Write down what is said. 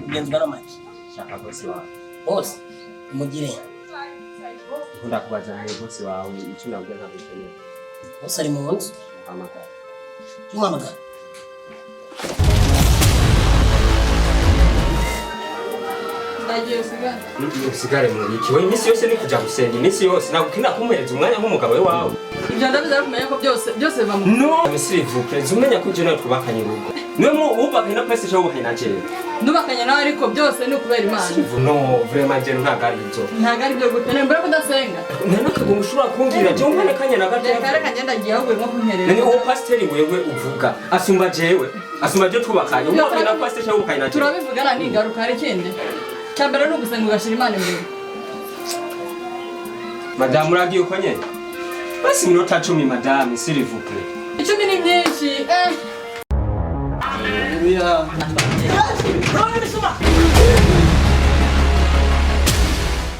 ugenzwa n'amaki shaka bose wawe bose umugire ukunda kubaza mu bose wawe icyo nabwiye ntabwo ukeneye bose ari mu nzu hamagara tumamagara usigare muri iki wowe iminsi yose ni kuja gusenga iminsi yose nagukina kumuhereza umwanya nk'umugabo we wawe ibyo ndabiza kumenya ko byose biva mu no misiri vuke zumenya ko je nawe twubakanye urugo niwe mu ubakanye na pese cyo ubakanye na jewe ndubakanye nawe ariko byose ni ukubera Imana no vraiment je ntago ari byo ntago ari byo gute mbere kudasenga ntanakago mushobora kumbwira je umwana kanya na gato kare kagenda giye ahubwo nko kunterera ni uwo pasiteri wewe uvuga asumba jewe asumba je twubakanye ubakanye na pasiteri cyo ubakanye na jewe turabivugana n'ingaruka ari kindi cyambere no gusenga ugashira Imana imbere madame uragiye uko nyene basi minota 10 madame s'il vous plaît 10 ni myinshi Haleluya.